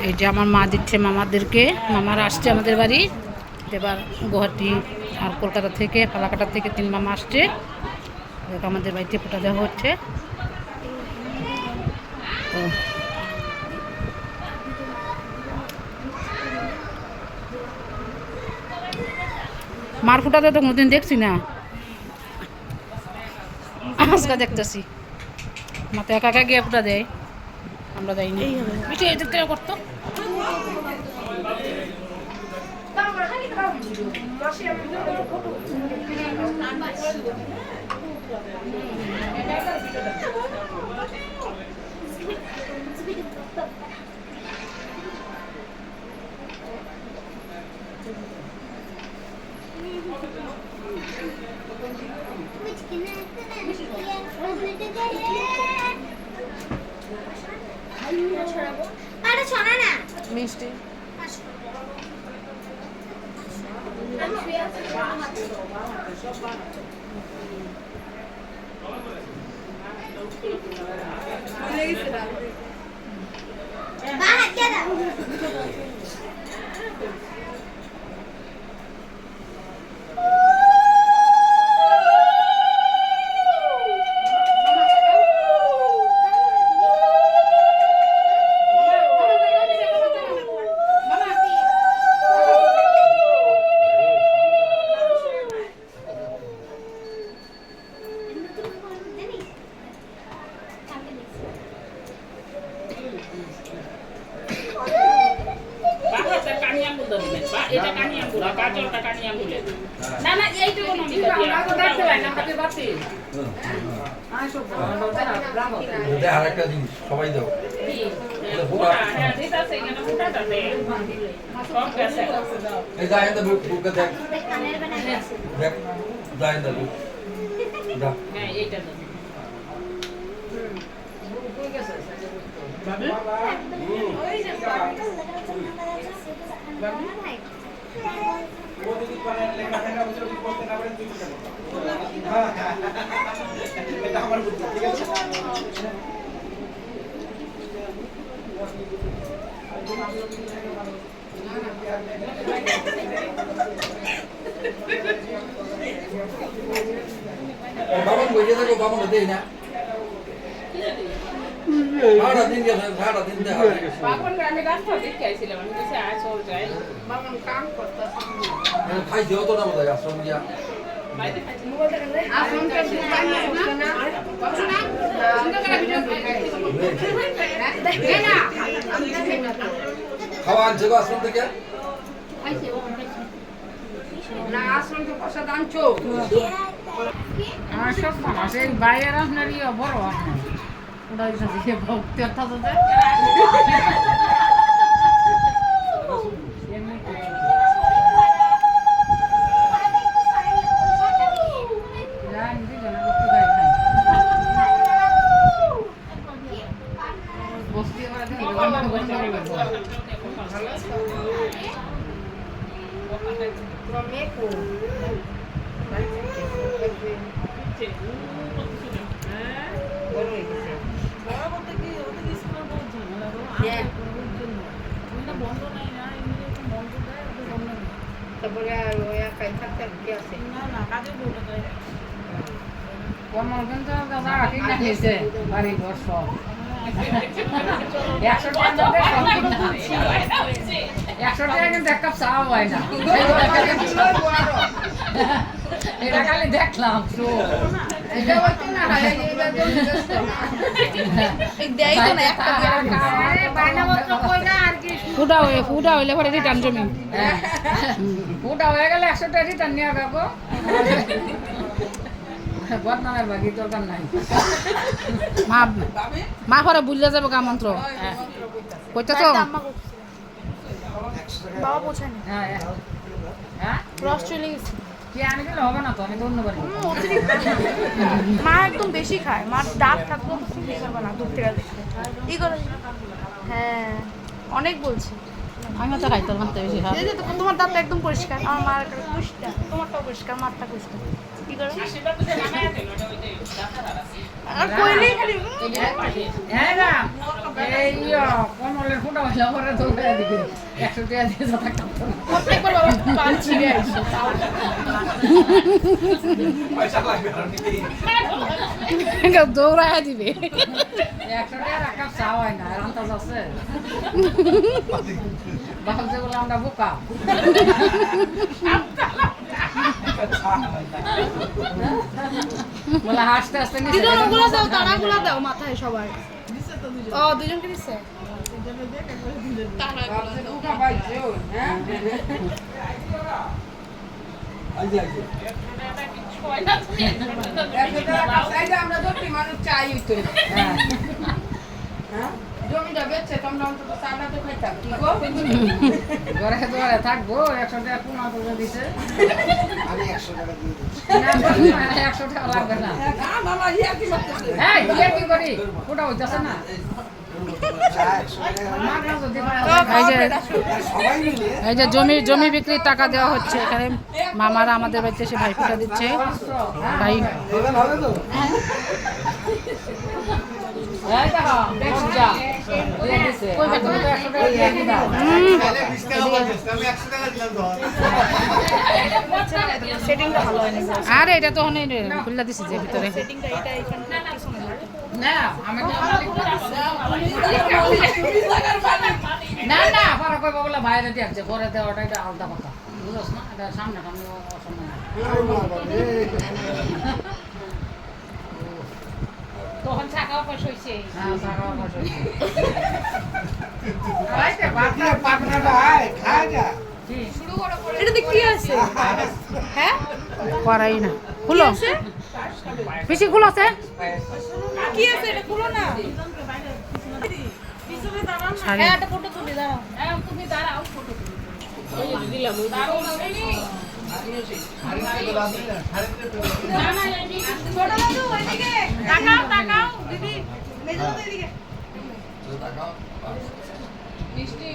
এই যে আমার মা দিচ্ছে মামাদেরকে, মামারা আসছে আমাদের বাড়ি। এবার গুয়াহাটি আর কলকাতা থেকে, ফালাকাটা থেকে 3 মামা আসছে। আমাদের বাড়িতে ফোঁটা দেওয়া হচ্ছে। তো মার ফোঁটাতে তো কোনোদিন দেখছি না, আজকে দেখতেছি। মাথা একা একা গিয়ে ফোঁটা দেয়, আমরা যাইনি। বেশি এদের থেকে করতো। মিষ্টি আরেকটা জিনিস সবাই দাও আমার বুদ্ধি ঠিক আছে। বাবন বইয়ে থাকো, বাবন দেই না সারা দিন গেছে, সারা দিন দেখা বাবন আমি রাস্তা দেখে আইছিলাম, আমি কাছে আয় চল যাই বাবন কাম করতেছে খাইছে অত না বোধহয় আশ্রম গিয়া বাইরে খাইছে মোবাইল দেখলে আশ্রম কে পানি আসছে না সুন্দর করে ভিডিও দেখে না খাওয়া আনছে গো আশ্রম থেকে খাইছে ও খাইছে না আশ্রম থেকে প্রসাদ আনছো আমার সব মামা সেই বাইরের আপনারই বড় আপনার ওটা দিতেছে ভক্তি অর্থাৎ দেখলাম ফুটা হইলে পরে রিটার্ন জমি ফুটা হয়ে গেলে 100 টাকা রিটার্ন নিয়ে যাবো বদনামের বাকি দরকার নাই মা মা পরে বুঝলে যাবো গা মন্ত্র কইতে তো বাবা পৌঁছায়নি হ্যাঁ রস চলে গেছে কি আনি দিলে হবে না তো আমি তো অন্যবার মা একদম বেশি খায় মার দাঁত থাকলেও খাবে না দূর থেকে দেখে ই করে হ্যাঁ অনেক বলছি আমি তো খাইতে বেশি তোমার দাঁত একদম পরিষ্কার আমার মার কুষ্টা তোমারটাও পরিষ্কার মারটা কুষ্টা কি করো আর কইলেই খালি কমলের ফুটা হইলে পরে দৌড়ে দিবে 100 টাকা দিয়ে যত টাকা প্রত্যেকবার বাবা পান ছিঁড়ে আইছে পয়সা লাগবে আর নাকি দৌড়ায় দিবে 100 টাকা রাখা চাও হয় না আন্দাজ আছে ভাবছে বলে আমরা বোকা বলে হাসতে হাসতে নিচে দিদুন ওগুলো দাও তারাগুলো দাও মাথায় সবার ও দুজনকে দিছে আইজি আইজি আমরা দুটি মানুষ চাই হইতো হ্যাঁ জমিটা বেচছে তোমরা অন্তত চাটা তো খাইতাম কি গো ঘরে ঘরে থাকবো 100 টাকা পুনা করে দিছে আমি 100 টাকা দিয়ে দিচ্ছি। না 100 টাকা লাগবে না না মামা ইয়া কি করতেছে এই ইয়ে কি করি ফুটা হইতাছে না চা 100 টাকা মাগনা যদি এই যে সবাই মিলে এই যে জমি বিক্রির টাকা দেওয়া হচ্ছে এখানে মামারা আমাদের বাড়িতে এসে ভাইফোঁটা দিচ্ছে ভাই দেবেন হবে তো? এই দেখো দেখো যা দিয়ে দিছে কই বেটা 100 টাকা দিয়ে দিবা সেটিংটা ভালো হয়নি আরে এটা তো হনে খুললা দিছে যে ভিতরে সেটিংটা এটা এখানে পিছনে না আমি তো না না পরে কই বলে বাইরে দিয়েছে পরে দেওয়াটা এটা আলাদা কথা বুঝছ না এটা সামনে সামনে অসম্মান না আরে বাবা রে। তখন টাকা পয়সা হইছে হ্যাঁ টাকা পয়সা হইছে দিয়ে পাটনাটা আয়, খায় যা। এটাতে কি আছে হ্যাঁ করাই না খুলো বেশি খুলো আছে কি আছে এটা খুলো না শাড়ি হ্যাঁ একটা ফটো তুলি দাঁড়াও ফটো দাও ওইদিকে তাকাও তাকাও দিদি মেজো এদিকে টাকা মিষ্টি